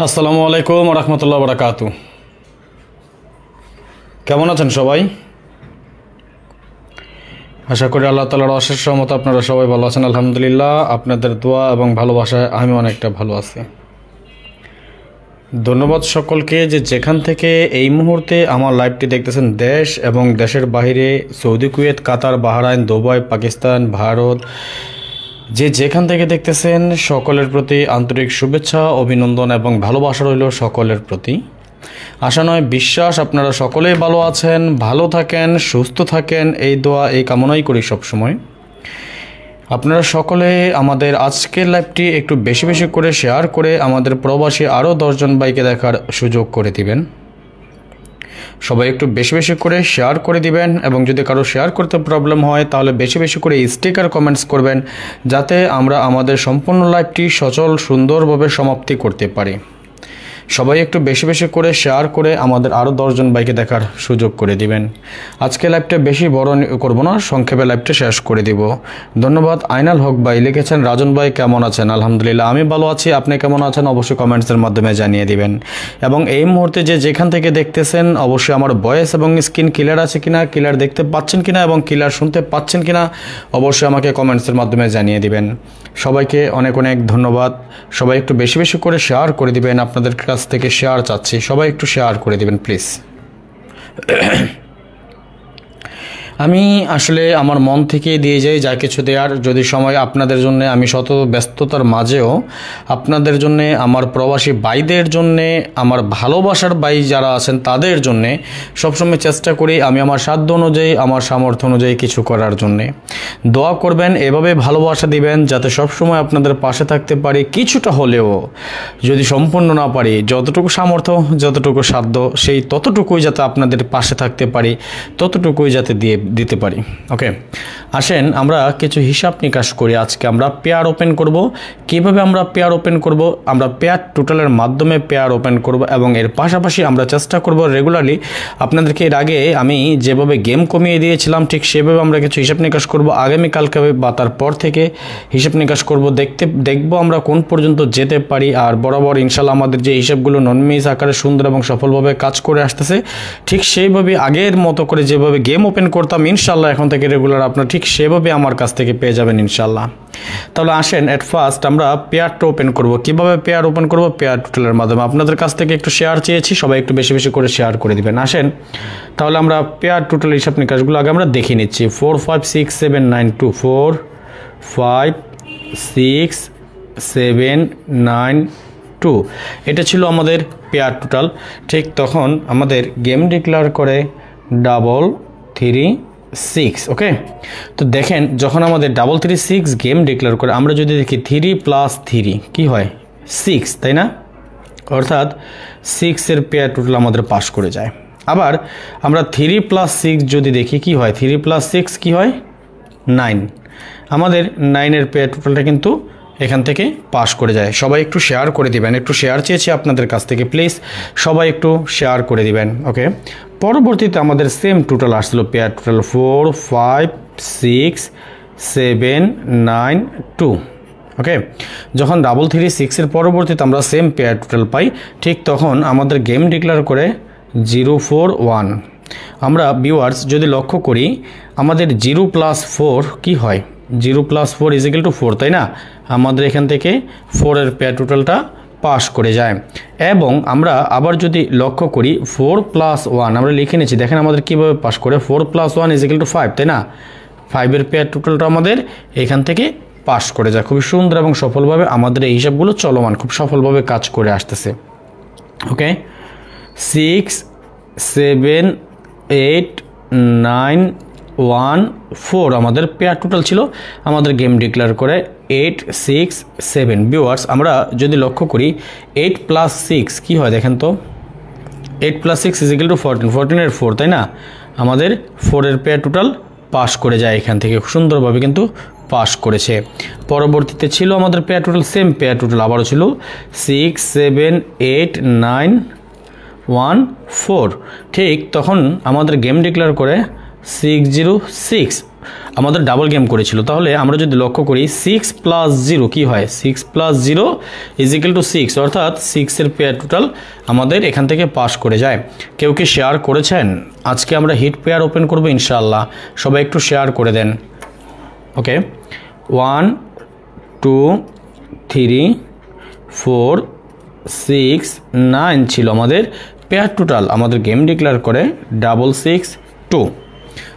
আসসালামু আলাইকুম ওয়া রাহমাতুল্লাহি ওয়া বারাকাতুহু। কেমন আছেন সবাই? আশা করি আল্লাহ তাআলার অশেষ রহমতে আপনারা সবাই ভালো আছেন। আলহামদুলিল্লাহ, আপনাদের দোয়া এবং ভালোবাসায় আমি অনেকটা ভালো আছি। ধন্যবাদ সকলকে যে যেখান থেকে এই মুহূর্তে আমার লাইভটি দেখতেছেন, দেশ এবং দেশের বাইরে, সৌদি, কুয়েত, কাতার, বাহরাইন, দুবাই, পাকিস্তান, ভারত, যে যেখান থেকে দেখতেছেন সকলের প্রতি আন্তরিক শুভেচ্ছা, অভিনন্দন এবং ভালোবাসা রইল সকলের প্রতি। আশা নয় বিশ্বাস আপনারা সকলেই ভালো আছেন, ভালো থাকেন, সুস্থ থাকেন, এই দোয়া এই কামনাই করি সবসময়। আপনারা সকলে আমাদের আজকের লাইভটি একটু বেশি বেশি করে শেয়ার করে আমাদের প্রবাসী আরও 10 জন ভাইকে দেখার সুযোগ করে দিবেন। সবাই একটু বেশি বেশি করে শেয়ার করে দিবেন এবং যদি কারো শেয়ার করতে প্রবলেম হয় তাহলে বেশি বেশি করে স্টিকার কমেন্টস করবেন, যাতে আমরা আমাদের সম্পূর্ণ লাইভটি সচল সুন্দরভাবে সমাপ্তি করতে পারি। সবাই একটু বেশি বেশি করে শেয়ার করে আমাদের আরও 10 জন ভাইকে দেখার সুযোগ করে দিবেন। আজকে লাইভটা বেশি বড় করব না, সংক্ষেপে লাইভটা শেষ করে দিব। ধন্যবাদ। আইনাল হক ভাই লিখেছেন, রাজন ভাই কেমন আছেন? আলহামদুলিল্লাহ আমি ভালো আছি, আপনি কেমন আছেন অবশ্যই কমেন্টসের মাধ্যমে জানিয়ে দিবেন। এবং এই মুহূর্তে যে যেখান থেকে দেখতেছেন অবশ্যই আমার ভয়েস এবং স্ক্রিন ক্লিয়ার আছে কিনা, ক্লিয়ার দেখতে পাচ্ছেন কিনা এবং ক্লিয়ার শুনতে পাচ্ছেন কিনা অবশ্যই আমাকে কমেন্টসের মাধ্যমে জানিয়ে দিবেন। সবাইকে অনেক অনেক ধন্যবাদ। সবাই একটু বেশি বেশি করে শেয়ার করে দিবেন, আপনাদের কাছ থেকে শেয়ার চাচ্ছি, সবাই একটু শেয়ার করে দিবেন প্লিজ। আমি আসলে আমার মন থেকে দিয়ে যাই যা কিছু দেওয়ার, যদি সময় আপনাদের জন্য আমি শত ব্যস্ততার মাঝেও আপনাদের জন্য, আমার প্রবাসী ভাইদের জন্য, আমার ভালোবাসার ভাই যারা আছেন তাদের জন্য সবসময় চেষ্টা করি আমি আমার সাধ্য অনুযায়ী, আমার সামর্থ্য অনুযায়ী কিছু করার জন্যে। দোয়া করবেন, এভাবে ভালোবাসা দিবেন যাতে সবসময় আপনাদের পাশে থাকতে পারি, কিছুটা হলেও, যদি সম্পূর্ণ না পারি যতটুকু সামর্থ্য, যতটুকু সাধ্য সেই ততটুকুই যাতে আপনাদের পাশে থাকতে পারি, ততটুকুই যাতে দিতে পারি। ওকে, আসেন আমরা কিছু হিসাব নিকাশ করি। আজকে আমরা পেয়ার ওপেন করব। কিভাবে আমরা পেয়ার ওপেন করব? আমরা পেয়ার টোটালের মাধ্যমে পেয়ার ওপেন করব এবং এর পাশাপাশি আমরা চেষ্টা করব রেগুলারলি আপনাদেরকে, এর আগে আমি যেভাবে গেম কমিয়ে দিয়েছিলাম ঠিক সেভাবে আমরা কিছু হিসাব নিকাশ করব। আগামীকালকে বা তারপর থেকে হিসাব নিকাশ করব, দেখব আমরা কোন পর্যন্ত যেতে পারি। আর বরাবর ইনশাল্লাহ আমাদের যে হিসাবগুলো নন মিস আকারে সুন্দর এবং সফলভাবে কাজ করে আসতেছে, ঠিক সেইভাবে আগের মতো করে যেভাবে গেম ওপেন করতাম ইনশাল্লাহ এখন থেকে রেগুলার আপনারা ঠিক সেভাবে আমার কাছ থেকে পেয়ে যাবেন ইনশাল্লাহ। তাহলে আসেন এট ফার্স্ট আমরা পেয়ারটা ওপেন করব। কিভাবে পেয়ার ওপেন করব? পেয়ার টোটালের মাধ্যমে। আপনাদের কাছ থেকে একটু শেয়ার চেয়েছি, সবাই একটু বেশি বেশি করে শেয়ার করে দিবেন। আসেন তাহলে আমরা পেয়ার টোটাল হিসাব নিকাশগুলো আগে আমরা দেখে নিচ্ছি। 4 5 6 7 9 2 4 5 6 7 9 2 এটা ছিল আমাদের পেয়ার টোটাল। ঠিক তখন আমাদের গেম ডিক্লেয়ার করে 3 6। ওকে, তো দেখেন যখন আমাদের 3 6 গেম ডিক্লেয়ার করে, আমরা যদি দেখি 3 + 3 কি হয় 6, তাই না? অর্থাৎ 6 এর পেয়ার টোটাল আমাদের পাস করে যায়। আবার আমরা 3 + 6 যদি দেখি কি হয়, 3 + 6 কি হয় 9, আমাদের 9 এর পেয়ার টোটালটা কিন্তু এখান থেকে পাস করে যায়। সবাই একটু শেয়ার করে দিবেন, একটু শেয়ার চেয়েছি আপনাদের কাছ থেকে, প্লিজ সবাই একটু শেয়ার করে দিবেন। ওকে, পরবর্তীতে আমাদের সেম টোটাল আসছিল, পেয়ার টোটাল 4 5 6 7 9 2। ওকে, যখন 3 6 এর পরবর্তীতে আমরা সেম পেয়ার টোটাল পাই, ঠিক তখন আমাদের গেম ডিক্লেয়ার করে 0 4 1। আমরা ভিউয়ার্স যদি লক্ষ্য করি আমাদের 0 + 4 কি হয়, 0 + 4 = 4, তাই না? আমাদের এখান থেকে 4 এর পেয়ার টোটালটা পাস করে যায়। এবং আমরা আবার যদি লক্ষ্য করি 4 + 1 আমরা লিখে নিচ্ছি, দেখেন আমাদের কীভাবে পাস করে, 4 + 1 = 5, তাই না? 5-এর পেয়ার টোটালটা আমাদের এখান থেকে পাস করে যায়। খুবই সুন্দর এবং সফলভাবে আমাদের এই হিসাবগুলো চলমান, খুব সফলভাবে কাজ করে আসতেছে। ওকে, 6 7 8 9 1 4 আমাদের পেয়ার টোটাল ছিল। আমাদের গেম ডিক্লেয়ার করে 8 6 7। ভিউয়ার্স, আমরা যদি লক্ষ্য করি 8 + 6 কি হয় দেখেন তো, 8 + 6 = 14, 14-এর 4, তাই না? আমাদের 4-এর পেয়ার টোটাল পাস করে যায় এখান থেকে, খুব সুন্দরভাবে কিন্তু পাস করেছে। পরবর্তীতে ছিল আমাদের pair total, same pair total আবারও ছিল 6 7 8 9 1 4। ঠিক তখন আমাদের গেম ডিক্লেয়ার করে 6 0 6 আমাদের ডাবল গেম করেছিল। তাহলে আমরা যদি লক্ষ্য করি 6 + 0 কি হয়, 6 + 0 = 6, অর্থাৎ 6-এর পেয়ার টোটাল আমাদের এখান থেকে পাস করে যায়। কেউ কি শেয়ার করেছেন? আজকে আমরা হিট পেয়ার ওপেন করব ইনশাআল্লাহ, সবাই একটু শেয়ার করে দেন। ওকে, 1 2 3 4 6 9 ছিল আমাদের পেয়ার টোটাল। আমাদের গেম ডিক্লেয়ার করে 6 6 2।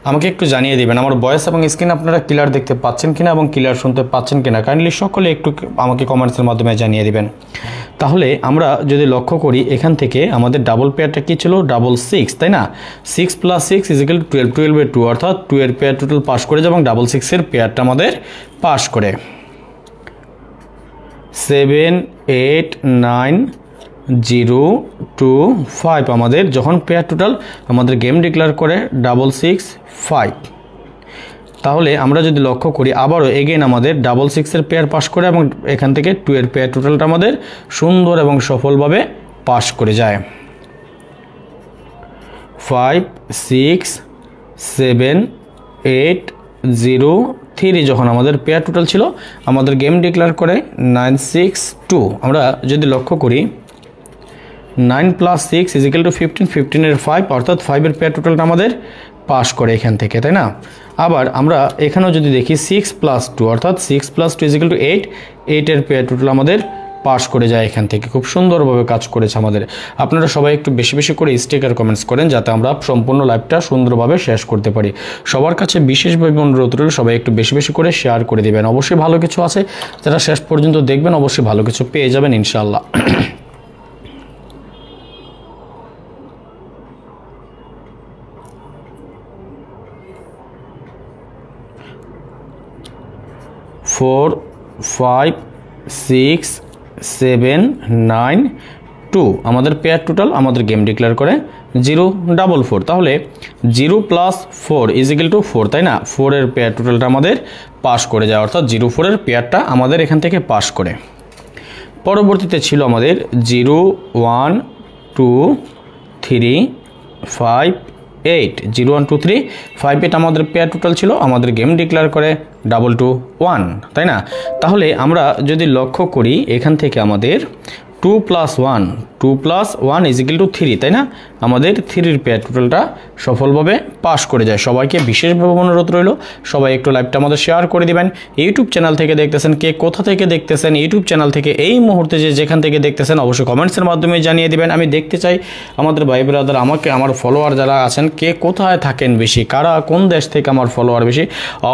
আমাকে একটু জানিয়ে দিবেন আমার ভয়েস এবং স্ক্রিন আপনারা ক্লিয়ার দেখতে পাচ্ছেন কিনা এবং ক্লিয়ার শুনতে পাচ্ছেন কিনা, কাইন্ডলি সকলে একটু আমাকে কমেন্টসের মাধ্যমে জানিয়ে দিবেন। তাহলে আমরা যদি লক্ষ্য করি এখান থেকে আমাদের ডাবল পেয়ারটা কি ছিল, 6 6, তাই না? 6 + 6 = 12, 12-এর 2, অর্থাৎ 2-এর পেয়ার টোটাল পাস করে যায় এবং 6 6-এর পেয়ারটা আমাদের পাস করে। 7 8 9 0 2 5 আমাদের যখন পেয়ার টোটাল আমাদের গেম ডিক্লেয়ার করে 6 6 5। তাহলে আমরা যদি লক্ষ্য করি আবারও এগেইন আমাদের 6 6-এর পেয়ার পাস করে এবং এখান থেকে 2-এর পেয়ার টোটালটা আমাদের সুন্দর এবং সফলভাবে পাস করে যায়। 5 6 7 8 0 3 যখন আমাদের পেয়ার টোটাল ছিল আমাদের গেম ডিক্লেয়ার করে 9 6 2। আমরা যদি লক্ষ্য করি 9 + 6 = 15, 15-এর 5, অর্থাৎ 5-এর পেয়ার টোটালটা আমাদের পাস করে এখান থেকে, তাই না? আবার আমরা এখানেও যদি দেখি 6 + 2, অর্থাৎ 6 + 2 = 8, 8-এর পেয়ার টোটাল আমাদের পাস করে যায় এখান থেকে। খুব সুন্দরভাবে কাজ করেছে আমাদের। আপনারা সবাই একটু বেশি বেশি করে স্টিকার কমেন্টস করেন যাতে আমরা সম্পূর্ণ লাইভটা সুন্দরভাবে শেষ করতে পারি। সবার কাছে বিশেষভাবে অনুরোধ রইল সবাই একটু বেশি বেশি করে শেয়ার করে দিবেন। অবশ্যই ভালো কিছু আছে, যারা শেষ পর্যন্ত দেখবেন অবশ্যই ভালো কিছু পেয়ে যাবেন ইনশাআল্লাহ। फोर 5 6 7 9 2 আমাদের পেয়ার টোটাল আমাদের গেম ডিক্লেয়ার করে 0 4 4। তাহলে 0 + 4 = 4, তাই না? 4-এর পেয়ার টোটালটা আমাদের পাস করে যায়, অর্থাৎ 0 4-এর পেয়ারটা আমাদের এখান থেকে পাস করে। পরবর্তীতে ছিল আমাদের 0 1 2 3 5 8, 0 1 2 3 5 8 আমাদের পেয়ার টোটাল ছিল। আমাদের গেম ডিক্লেয়ার করে 2 2 1, তাই না? তাহলে আমরা যদি লক্ষ্য করি এখান থেকে আমাদের 2 + 1 = 3, তাই না? আমাদের 3-এর পেয়ার টোটালটা সফলভাবে পাস করে যায়। সবাইকে বিশেষভাবে অনুরোধ রইল সবাই একটু লাইভটা আমাদের শেয়ার করে দিবেন। ইউটিউব চ্যানেল থেকে দেখতেছেন, কে কোথা থেকে দেখতেছেন, ইউটিউব চ্যানেল থেকে এই মুহূর্তে যেখান থেকে দেখতেছেন অবশ্যই কমেন্টসের মাধ্যমে জানিয়ে দিবেন। আমি দেখতে চাই আমাদের ভাই ব্রাদার, আমার ফলোয়ার যারা আছেন কে কোথায় থাকেন বেশি, কারা কোন দেশ থেকে আমার ফলোয়ার বেশি,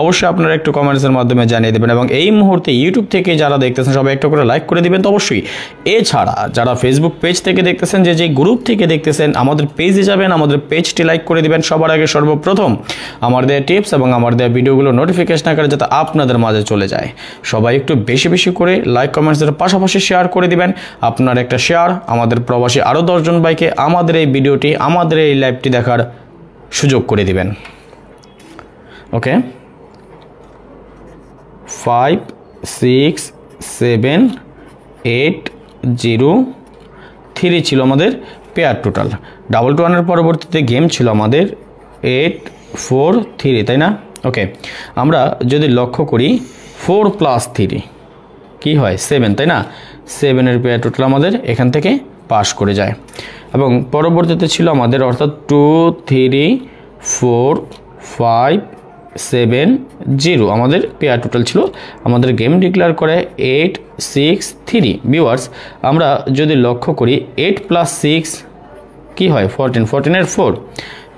অবশ্যই আপনারা একটু কমেন্টসের মাধ্যমে জানিয়ে দেবেন। এবং এই মুহূর্তে ইউটিউব থেকে যারা দেখতেছেন সবাই একটু করে লাইক করে দিবেন তো অবশ্যই। এছাড়া যারা ফেসবুক পেজ থেকে দেখতেছেন, যে গ্রুপ থেকে দেখতেছেন, আমাদের পেজে যাবেন, আমাদের পেজটি লাইক করে দিবেন। সবার আগে সর্বপ্রথম আমার দেওয়া টিপস এবং আমার দেওয়া ভিডিওগুলো নোটিফিকেশন আকারে যাতে আপনাদের মাঝে চলে যায়। সবাই একটু বেশি বেশি করে লাইক কমেন্টসের পাশাপাশি শেয়ার করে দিবেন। আপনার একটা শেয়ার আমাদের প্রবাসী আরও 10 জন ভাইকে আমাদের এই ভিডিওটি, আমাদের এই লাইভটি দেখার সুযোগ করে দিবেন। ওকে, 5 6 7 8 0 3 ছিল আমাদের পেয়ার টোটাল। 2 2 1-এর পরবর্তীতে গেম ছিল আমাদের 8 4 3, তাই না? ওকে, আমরা যদি লক্ষ্য করি 4 + 3 কি হয় 7, তাই না? 7-এর পেয়ার টোটাল আমাদের এখান থেকে পাস করে যায়। এবং পরবর্তীতে ছিল আমাদের অর্থাৎ 2 3 4 5 7 0 আমাদের পেয়ার টোটাল ছিল। আমাদের গেম ডিক্লেয়ার করে 8 6 3। ভিউয়ার্স, আমরা যদি লক্ষ্য করি 8 + 6 কি হয় 14, 14-এর 4,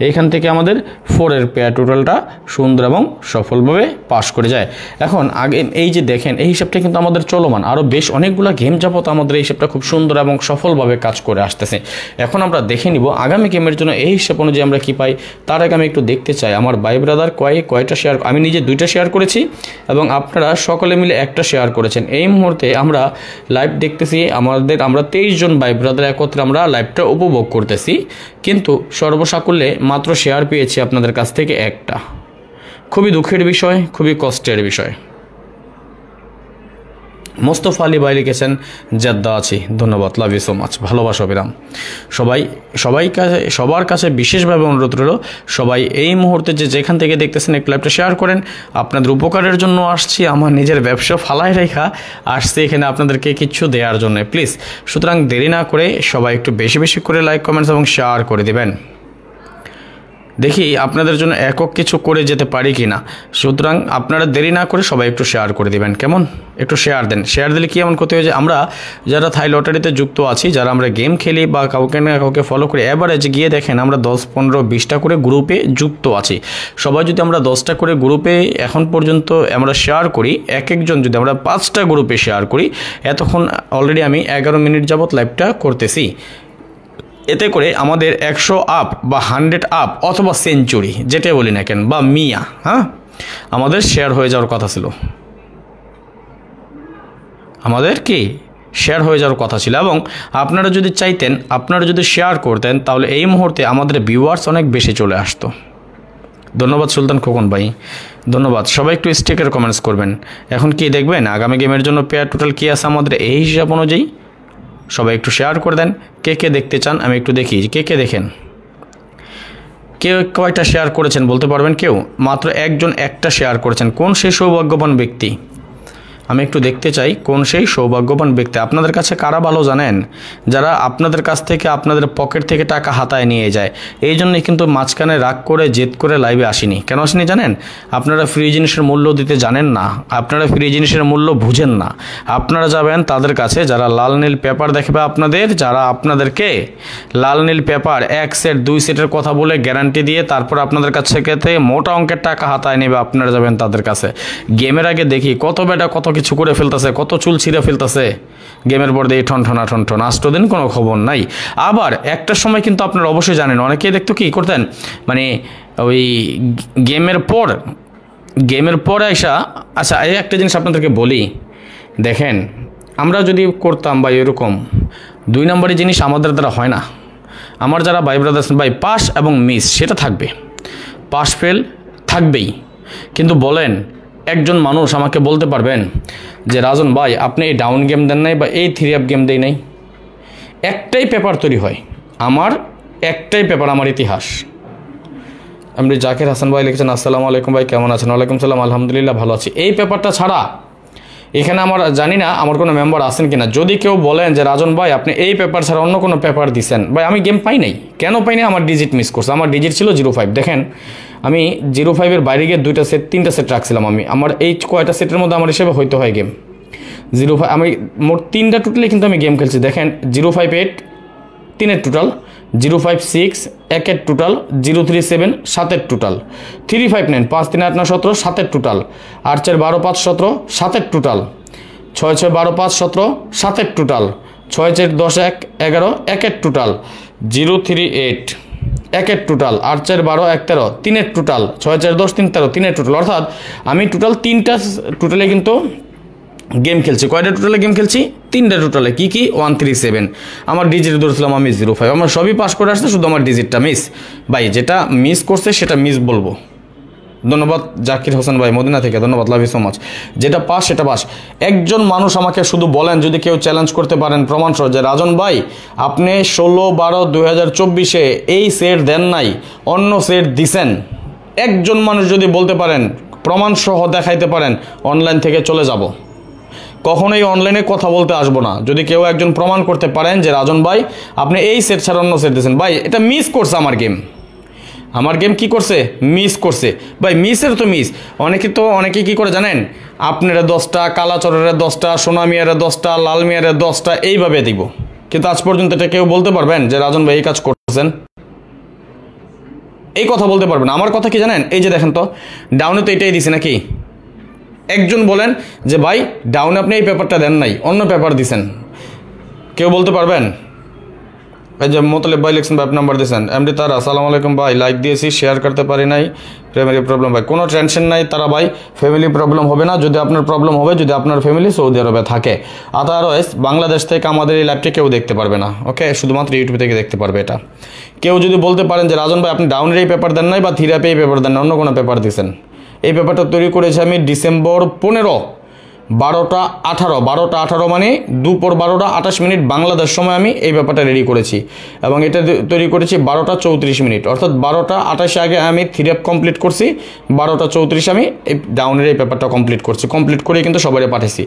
এইখান থেকে আমাদের 4-এর পেয়ার টোটালটা সুন্দর এবং সফলভাবে পাস করে যায়। এখন আগে এই যে দেখেন এই হিসাবটা কিন্তু আমাদের চলমান, আরও বেশ অনেকগুলো গেম যাবত আমাদের এই হিসাবটা খুব সুন্দর এবং সফলভাবে কাজ করে আসতেছে। এখন আমরা দেখে নিব আগামী গেমের জন্য এই হিসাব অনুযায়ী আমরা কী পাই। তার আগে আমি একটু দেখতে চাই আমার ভাই ব্রাদার কয়টা শেয়ার, আমি নিজে 2টা শেয়ার করেছি এবং আপনারা সকলে মিলে একটা শেয়ার করেছেন। এই মুহূর্তে আমরা লাইভ দেখতেছি, আমরা 23 জন ভাই ব্রাদার একত্রে আমরা লাইভটা উপভোগ করতেছি, কিন্তু সর্বসাকুল্যে মাত্র শেয়ার পেয়েছি আপনাদের কাছ থেকে একটা। খুবই দুঃখের বিষয়, খুবই কষ্টের বিষয়। মোস্তফা আলী ভাই লিখেছেন জেদ্দা আছি, ধন্যবাদ, লাভ ইউ সো মাচ, ভালোবাসা অবিরাম। সবার কাছে বিশেষভাবে অনুরোধ রইল, সবাই এই মুহূর্তে যেখান থেকে দেখতেছেন একটু লাইভটা শেয়ার করেন। আপনাদের উপকারের জন্য আসছি, আমার নিজের ব্যবসা ফালায় রেখা আসছি এখানে আপনাদেরকে কিছু দেওয়ার জন্য। প্লিজ সুতরাং দেরি না করে সবাই একটু বেশি বেশি করে লাইক, কমেন্টস এবং শেয়ার করে দেবেন। দেখি আপনাদের জন্য একক কিছু করে যেতে পারি কি না। সুতরাং আপনারা দেরি না করে সবাই একটু শেয়ার করে দিবেন, কেমন? একটু শেয়ার দেন। শেয়ার দিলে কি এমন ক্ষতি হয়ে যায়, আমরা যারা থাই লটারিতে যুক্ত আছি, যারা আমরা গেম খেলি বা কাউকে না কাউকে ফলো করি, এভারেজ গিয়ে দেখেন আমরা 10, 15, 20টা করে গ্রুপে যুক্ত আছি। সবাই যদি আমরা 10টা করে গ্রুপে এখন পর্যন্ত আমরা শেয়ার করি, একজন যদি আমরা 5টা গ্রুপে শেয়ার করি, এতক্ষণ অলরেডি আমি 11 মিনিট যাবৎ লাইভটা করতেছি। এতে করে আমাদের 100 আপ বা 100 আপ অথবা সেঞ্চুরি যেটাই বলি না কেন বা মিয়া, হ্যাঁ, আমাদের শেয়ার হয়ে যাওয়ার কথা ছিল, আমাদের কি শেয়ার হয়ে যাওয়ার কথা ছিল। এবং আপনারা যদি চাইতেন, আপনারা যদি শেয়ার করতেন, তাহলে এই মুহূর্তে আমাদের ভিউয়ার্স অনেক বেশি চলে আসতো। ধন্যবাদ সুলতান খোকন ভাই, ধন্যবাদ। সবাই একটু স্টিকার কমেন্টস করবেন। এখন কি দেখবেন আগামী গেমের জন্য পেয়ার টোটাল কী আছে আমাদের এই হিসাব অনুযায়ী। সবাই একটু শেয়ার করে দেন। কে কে দেখতে চান আমি একটু দেখি, কে কে দেখেন, কেউ কয়টা শেয়ার করেছেন বলতে পারবেন? কেউ মাত্র একজন একটা শেয়ার করেছেন। কোন সেই সৌভাগ্যবান ব্যক্তি? আমি একটু দেখতে চাই কোন সেই সৌভাগ্যবান ব্যক্তি। আপনাদের কাছে কারা ভালো জানেন? যারা আপনাদের কাছ থেকে আপনাদের পকেট থেকে টাকা হাতায় নিয়ে যায়। এই জন্যই কিন্তু মাঝখানে রাগ করে জেদ করে লাইভে আসিনি। কেন আসিনি জানেন? আপনারা ফ্রি জিনিসের মূল্য দিতে জানেন না, আপনারা ফ্রি জিনিসের মূল্য বুঝেন না। আপনারা যাবেন তাদের কাছে যারা লাল নীল পেপার দেখবে আপনাদের, যারা আপনাদেরকে লাল নীল পেপার 1 সেট 2 সেটের কথা বলে গ্যারান্টি দিয়ে তারপর আপনাদের কাছ থেকে মোটা অঙ্কের টাকা হাতায় নেবে, আপনারা যাবেন তাদের কাছে। গেমের আগে দেখি কত বেটা কত কিছু করে ফেলতেছে, কত চুল ছিঁড়ে ফেলতেছে, গেমের পর দিয়ে ঠনঠনা ঠনঠন, 8 দিন কোনো খবর নাই। আবার একটা সময় কিন্তু আপনারা অবশ্যই জানেন, অনেকেই দেখতো কি করতেন, মানে ওই গেমের পর আইসা, আচ্ছা এই একটা জিনিস আপনাদেরকে বলি, দেখেন আমরা যদি করতাম বা এরকম 2 নম্বরের জিনিস আমাদের দ্বারা হয় না। আমার যারা ভাই ব্রাদার্স ভাই পাস এবং মিস সেটা থাকবে, পাস ফেল থাকবেই। কিন্তু বলেন একজন মানুষ আমাকে বলতে পারবেন যে রাজন ভাই আপনি এই ডাউন গেম দেন নাই বা এই 3 আপ গেম দেই নাই? একটাই পেপার তৈরি হয়, আমার একটাই পেপার, আমার ইতিহাস। আমি জাকির হাসান ভাই লিখেছেন আসসালামু আলাইকুম ভাই, কেমন আছেন? ওয়ালাইকুম সালাম, আলহামদুলিল্লাহ ভালো আছি। এই পেপারটা ছাড়া এখানে আমার জানি না আমার কোনো মেম্বার আছেন কিনা। যদি কেউ বলেন যে রাজন ভাই আপনি এই পেপার ছাড়া অন্য কোনো পেপার দিচ্ছেন, ভাই আমি গেম পাই নাই। কেন পাই নাই? আমার ডিজিট মিস করছে। আমার ডিজিট ছিল 05। দেখেন আমি 05-এর বাইরে গিয়ে 2টা সেট 3টা সেট রাখছিলাম। আমার এই কয়টা সেটের মধ্যে আমার হিসেবে হইতে হয় গেম 05। আমি মোট 3টা টোটালে কিন্তু আমি গেম খেলছি। দেখেন 058 3-এর টোটাল, 056 1-এর টোটাল, 037 7-এর টোটাল, 359 5 3 8 9 17 7-এর টোটাল, 8 4 12 5 17 7-এর টোটাল, 6 6 12 5 17 7-এর টোটাল, 6 4 10 1 11 1-এর টোটাল, 038 1-এর টোটাল, 8 4 12 1 13 3-এর টোটাল, 6 4 10 3 13 3-এর টোটাল। অর্থাৎ আমি টোটাল 3টা টোটালে কিন্তু গেম খেলছি। কয়টা টোটালে গেম খেলছি? 3টা টোটালে। কি কি? 137। আমার ডিজিট ধরছিলাম আমি 05। আমার সবই পাস করে আসছে, শুধু আমার ডিজিটটা মিস। ভাই যেটা মিস করছে সেটা মিস বলবো। ধন্যবাদ জাকির হোসেন ভাই মদিনা থেকে, ধন্যবাদ, লাভ ইউ সো মাচ। যেটা পাস সেটা পাস। একজন মানুষ আমাকে শুধু বলেন, যদি কেউ চ্যালেঞ্জ করতে পারেন প্রমাণ সহ যে রাজন ভাই আপনি 16-12-2024 এই সেট দেন নাই, অন্য সেট দিছেন, একজন মানুষ যদি বলতে পারেন, প্রমাণ সহ দেখাইতে পারেন, অনলাইন থেকে চলে যাব। কখনোই অনলাইনে কথা বলতে আসবো না। যদি কেউ একজন প্রমাণ করতে পারেন যে রাজন ভাই আপনি এই সেট ছাড়া অন্য সেট দিয়েছেন, ভাই এটা মিস করছে আমার গেম কি করছে? মিস করছে। ভাই মিসের তো মিস। অনেকে কি করে জানেন? আপনারা 10টা, কালাচরের 10টা, সোনামিয়ার 10টা, লাল মিয়ার 10টা এইভাবে দিব। কিন্তু আজ পর্যন্ত এটা কেউ বলতে পারবেন যে রাজন ভাই এই কাজ করতেছেন? এই কথা বলতে পারবে না। আমার কথা কি জানেন, এই যে দেখেন তো ডাউনে তো এটাই দিছে নাকি। একজন বলেন যে ভাই ডাউনে আপনি এই পেপারটা দেন নাই, অন্য পেপার দিছেন, কেউ বলতে পারবেন? এই যে মোতালেব ভাই লিখছেন, ভাই নাম্বার দিয়েছেন। এমডি তারা আসসালামু আলাইকুম ভাই, লাইক দিয়েছি, শেয়ার করতে পারি নাই, ফ্যামিলি প্রবলেম। ভাই কোনো টেনশন নাই তারা ভাই, ফ্যামিলি প্রবলেম হবে না। যদি আপনার প্রবলেম হবে, যদি আপনার ফ্যামিলি সৌদি আরবে থাকে, আদারওয়াইজ বাংলাদেশ থেকে আমাদের এই লাইভটি কেউ দেখতে পারবে না। ওকে, শুধুমাত্র ইউটিউব থেকে দেখতে পারবে এটা। কেউ যদি বলতে পারেন যে রাজন ভাই আপনি ডাউনের এই পেপার দেন নাই বা থিরাপি এই পেপার দেন না, অন্য কোনো পেপার দিয়েছেন। এই পেপারটা তৈরি করেছি আমি ডিসেম্বর 15, 12টা 18 মানে দুপুর 12টা 28 মিনিট বাংলাদেশ সময় আমি এই ব্যাপারটা রেডি করেছি, এবং এটা তৈরি করেছি 12টা 34 মিনিট, অর্থাৎ 12টা 28 আগে আমি থিরাপ কমপ্লিট করছি, 12টা 34 আমি এই ডাউনের এই পেপারটা কমপ্লিট করছি। কমপ্লিট করে কিন্তু সবাই পাঠাইছি।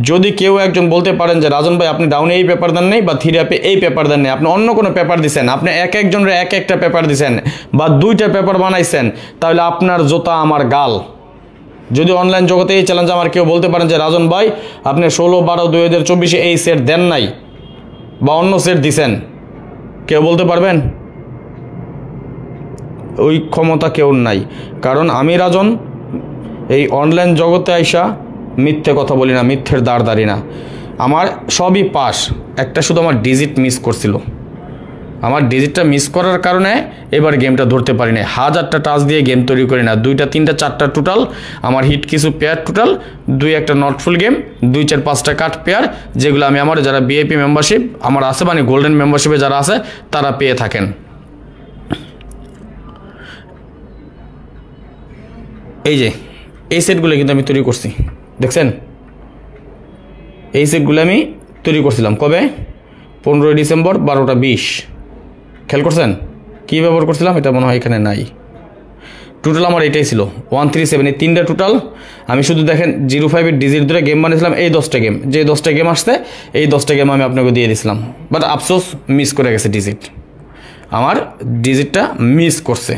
যদি কেউ একজন বলতে পারেন যে রাজন ভাই আপনি ডাউনে এই পেপার দেন নেই বা থিরাপে এই পেপার দেন নেই, আপনি অন্য কোনো পেপার দিচ্ছেন, আপনি একজনের একটা পেপার দিচ্ছেন বা 2টা পেপার বানাইছেন, তাহলে আপনার জোতা আমার গাল। যদি অনলাইন জগতে এই চ্যালেঞ্জ আমার কেউ বলতে পারেন যে রাজন ভাই আপনি 16-12-2024 এই সেট দেন নাই বা অন্য সেট দিছেন, কেউ বলতে পারবেন? ওই ক্ষমতা কেউ নাই। কারণ আমি রাজন এই অনলাইন জগতে আইসা মিথ্যে কথা বলি না, মিথ্যের দাঁড় না। আমার সবই পাস, একটা শুধু আমার ডিজিট মিস করছিল। আমার ডিজিটটা মিস করার কারণে এবার গেমটা ধরতে পারি না। 1000টা টাচ দিয়ে গেম তৈরি করি না, 2টা 3টা 4টা টোটাল আমার হিট, কিছু পেয়ার টোটাল 2-1টা নট ফুল গেম, 2-4-5টা কাট পেয়ার, যেগুলো আমি আমার যারা বিআইপি মেম্বারশিপ আমার আছে, মানে গোল্ডেন মেম্বারশিপে যারা আছে তারা পেয়ে থাকেন। এই যে এই সেটগুলো কিন্তু আমি তৈরি করছি, দেখছেন? এই সেটগুলো আমি তৈরি করছিলাম কবে? 15 ডিসেম্বর 12টা 20। খেয়াল করছেন কী ব্যবহার করছিলাম? এটা মনে হয় এখানে নাই। টোটাল আমার এটাই ছিল 137, এই 3টা টোটাল। আমি শুধু দেখেন 05-এর ডিজিট ধরে গেম বানিয়েছিলাম, এই 10টা গেম, যে 10টা গেম আসছে এই 10টা গেম আমি আপনাকে দিয়ে দিয়েছিলাম। বাট আফসোস মিস করে গেছে ডিজিট, আমার ডিজিটটা মিস করছে।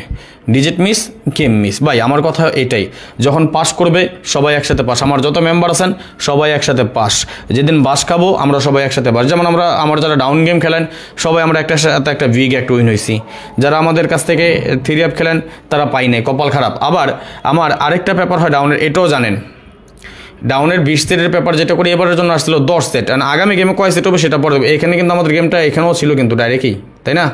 Digit miss, game miss. ভাই আমার কথা এটাই, যখন পাস করবে সবাই একসাথে পাস। আমার যত মেম্বার আছেন সবাই একসাথে পাস। যেদিন বাস খাবো আমরা সবাই একসাথে পাস। যেমন আমার যারা ডাউন গেম খেলেন সবাই আমরা একটা সাথে একটা বিগ একটা উইন হয়েছি। যারা আমাদের কাছ থেকে থ্রি-আপ খেলেন তারা পাই নাই, কপাল খারাপ। আবার আমার আরেকটা পেপার হয় ডাউনের, এটাও জানেন, ডাউনের 20 সেটের পেপার যেটা করি এবারের জন্য আসছিল 10 সেট। আগামী গেমে কয় সেট হবে সেটা পরে দেবে। এখানে কিন্তু আমাদের গেমটা এখানেও ছিল কিন্তু ডাইরেক্টই, তাই না?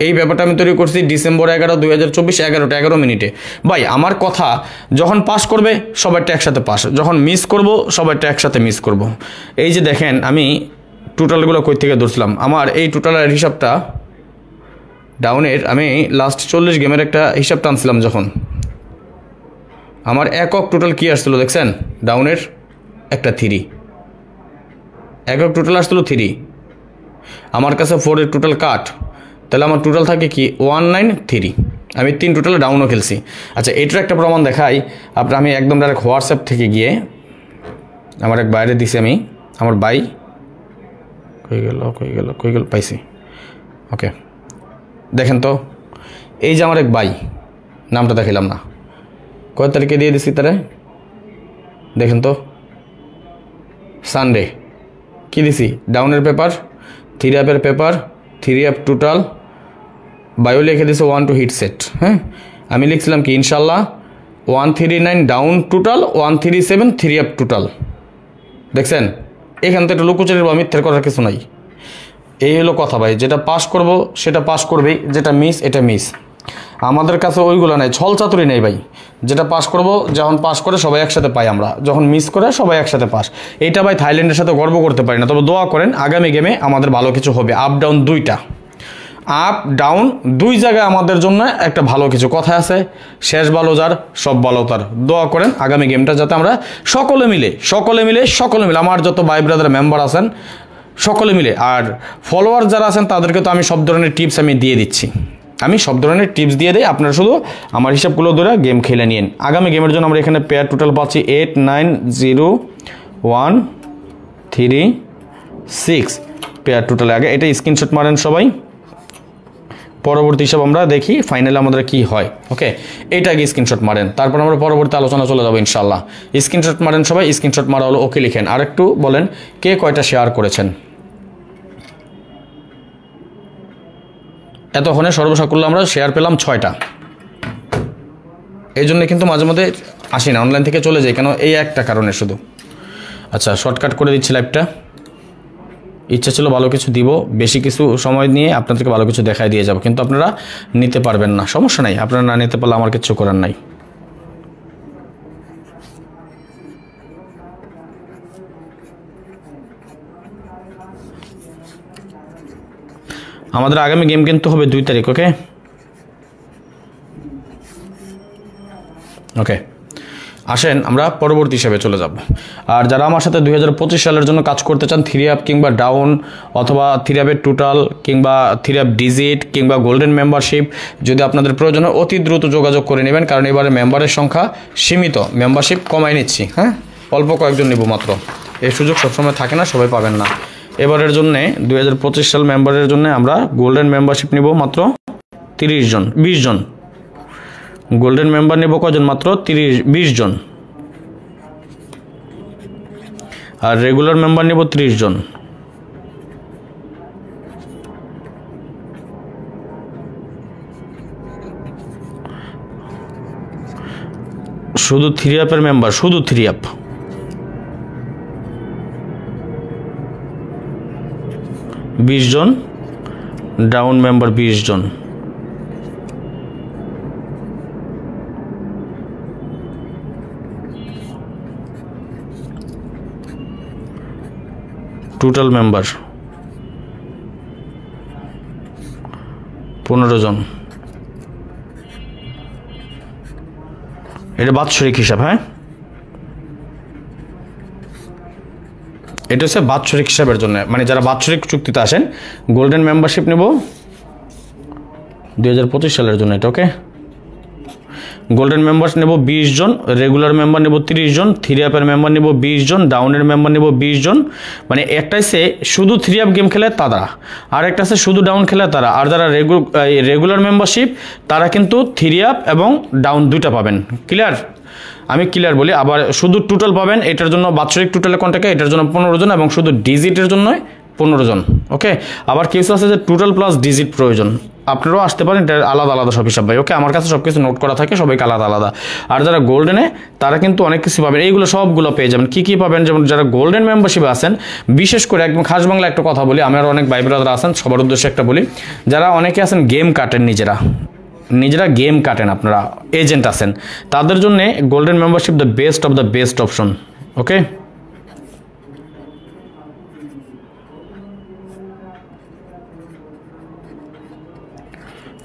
এই ব্যাপারটা আমি তৈরি করছি ডিসেম্বর 11, 2024, 11টা 11 মিনিটে। ভাই আমার কথা, যখন পাস করবে সবাইটা একসাথে পাস, যখন মিস করব সবাইটা একসাথে মিস করব। এই যে দেখেন আমি টোটালগুলো কই থেকে ধরছিলাম, আমার এই টোটালের হিসাবটা ডাউনের আমি লাস্ট 40 গেমের একটা হিসাব টানছিলাম, যখন আমার একক টোটাল কি আসছিল দেখছেন? ডাউনের একটা 3 একক টোটাল আসছিল 3, আমার কাছে 4-এর টোটাল কাট, তাহলে আমার টোটাল থাকে কি 193। আমি 3 টোটালে ডাউনও খেলছি। আচ্ছা এটার একটা প্রমাণ দেখাই আপনার, আমি একদম ডাইরেক্ট হোয়াটসঅ্যাপ থেকে গিয়ে আমার এক বাইরে দিছি, আমি আমার বাই কই গেল পাইছি। ওকে দেখেন তো, এই যে আমার এক বাই, নামটা দেখালাম না, কয় তারিখে দিয়ে দিছি তারে দেখেন তো, সানডে। কি দিছি? ডাউনের পেপার, থ্রি-আপের পেপার, 3-আপ টোটাল, বায়ো লিখে দিছে 1 টু হিট সেট। হ্যাঁ আমি লিখছিলাম কি ইনশাল্লাহ 139 ডাউন টোটাল, 137 3-আপ টোটাল। দেখছেন এখান থেকে লুকোচুরির বা মিথ্যার করার কিছু নাই। এই হলো কথা ভাই, যেটা পাস করব সেটা পাস করবেই, যেটা মিস এটা মিস। আমাদের কাছে ওইগুলো নাই, ছল চাতুরি নেই ভাই। যেটা পাস করব, যখন পাস করে সবাই একসাথে পাই আমরা, যখন মিস করে সবাই একসাথে পাস। এইটা ভাই থাইল্যান্ডের সাথে গর্ব করতে পারি না, তবে দোয়া করেন আগামী গেমে আমাদের ভালো কিছু হবে। আপ ডাউন 2টা, আপ ডাউন 2 জায়গায় আমাদের জন্য একটা ভালো কিছু। কথা আছে শেষ ভালো যার সব ভালো তার। দোয়া করেন আগামী গেমটা যাতে আমরা সকলে মিলে আমার যত ভাই ব্রাদার মেম্বার আছেন সকলে মিলে, আর ফলোয়ার যারা আছেন তাদেরকে তো আমি সব ধরনের টিপস আমি দিয়ে দিচ্ছি, আমি সব ধরনের টিপস দিয়ে দিই। আপনারা শুধু আমার হিসাবগুলো ধরে গেম খেলে নিন। আগামী গেমের জন্য আমরা এখানে পেয়ার টোটাল পাচ্ছি 8, 9, 0, 1, 3, 6 পেয়ার টোটাল। আগে এটা স্ক্রিনশট মারেন সবাই, পরবর্তী হিসাব আমরা দেখি ফাইনালে আমাদের কি হয়। ওকে এইটা আগে স্ক্রিনশট মারেন, তারপর আমরা পরবর্তী আলোচনা চলে যাবো ইনশাল্লাহ। স্ক্রিনশট মারেন সবাই, স্ক্রিনশট মারা হলো ওকে লিখেন। আর একটু বলেন কে কয়টা শেয়ার করেছেন। এতক্ষণে সর্বসাকুল্য আমরা শেয়ার পেলাম 6টা। এই জন্য কিন্তু মাঝে মধ্যে আসি না, অনলাইন থেকে চলে যাই, কেন এই একটা কারণে শুধু। আচ্ছা, শর্টকাট করে দিচ্ছি লাইভটা। ইচ্ছা ছিল ভালো কিছু দিব, বেশি কিছু সময় নিয়ে আপনাদেরকে ভালো কিছু দেখাই দিয়ে যাব, কিন্তু আপনারা নিতে পারবেন না, সমস্যা নাই, আপনারা না নিতে পারলে আমার কিছু করার নাই। আমাদের আগামী গেম কিন্তু হবে 2 তারিখ। ওকে ওকে, আসেন আমরা পরবর্তী হিসাবে চলে যাব। আর যারা আমার সাথে 2025 সালের জন্য কাজ করতে চান, 3 অ্যাপ কিংবা ডাউন অথবা 3 অ্যাপের টোটাল কিংবা 3 অ্যাপ ডিজিট কিংবা গোল্ডেন মেম্বারশিপ যদি আপনাদের প্রয়োজন হয়, অতি দ্রুত যোগাযোগ করে নেবেন, কারণ এবারে মেম্বারের সংখ্যা সীমিত, মেম্বারশিপ কমাই নিচ্ছি। হ্যাঁ, অল্প কয়েকজন নেব মাত্র, এই সুযোগ সবসময় থাকে না, সবাই পাবেন না। এবারের জন্য 2025 সাল মেম্বারের জন্য আমরা গোল্ডেন মেম্বারশিপ নিব মাত্র 20 জন। গোল্ডেন মেম্বার নেব কজন? মাত্র 20 জন। আর রেগুলার মেম্বার নেব 30 জন। শুধু 3 অ্যাপের মেম্বার, শুধু 3 অ্যাপ 20 জন, ডাউন মেম্বার 20 জন। টোটাল মেম্বার 15 জন। এটা বাৎসরিক হিসাব। হ্যাঁ, এটা হচ্ছে বাৎসরিক হিসাবের জন্য, মানে যারা বাৎসরিক চুক্তিতে আসেন। গোল্ডেন মেম্বারশিপ নেব 2025 সালের জন্য এটা। ওকে, গোল্ডেন মেম্বার নেব 20 জন, রেগুলার মেম্বার নেব 30 জন, 3 অ্যাপের মেম্বার নেব 20 জন, ডাউনের মেম্বার নেব 20 জন। মানে একটা আছে শুধু 3 অ্যাপ গেম খেলে তারা, আর একটা আছে শুধু ডাউন খেলে তারা। আর যারা রেগুলার মেম্বারশিপ তারা কিন্তু 3 অ্যাপ এবং ডাউন 2টা পাবেন। ক্লিয়ার? আমি ক্লিয়ার বলি, আবার শুধু টোটাল পাবেন, এটার জন্য বাৎসরিক টোটালে কন্টাক্টে, এটার জন্য 15 জন, এবং শুধু ডিজিটের জন্য 15 জন। ওকে, আবার কিছু আছে যে টোটাল প্লাস ডিজিট প্রয়োজন, আপনারাও আসতে পারেন, এটা আলাদা আলাদা সব হিসাব ভাই। ওকে, আমার কাছে সব কিছু নোট করা থাকে, সবাইকে আলাদা আলাদা। আর যারা গোল্ডেনে তারা কিন্তু অনেক কিছু পাবেন, এইগুলো সবগুলো পেয়ে যাবেন। কী কী পাবেন? যেমন যারা গোল্ডেন মেম্বারশিপে আছেন, বিশেষ করে একদম খাস বাংলা একটা কথা বলি, আমার অনেক ভাই ব্রাদার আছেন, সবার উদ্দেশ্যে একটা বলি, যারা অনেকে আছেন গেম কাটেন, নিজেরা গেম কাটেন, আপনারা এজেন্ট আছেন, তাদের জন্য golden membership the best option. Okay,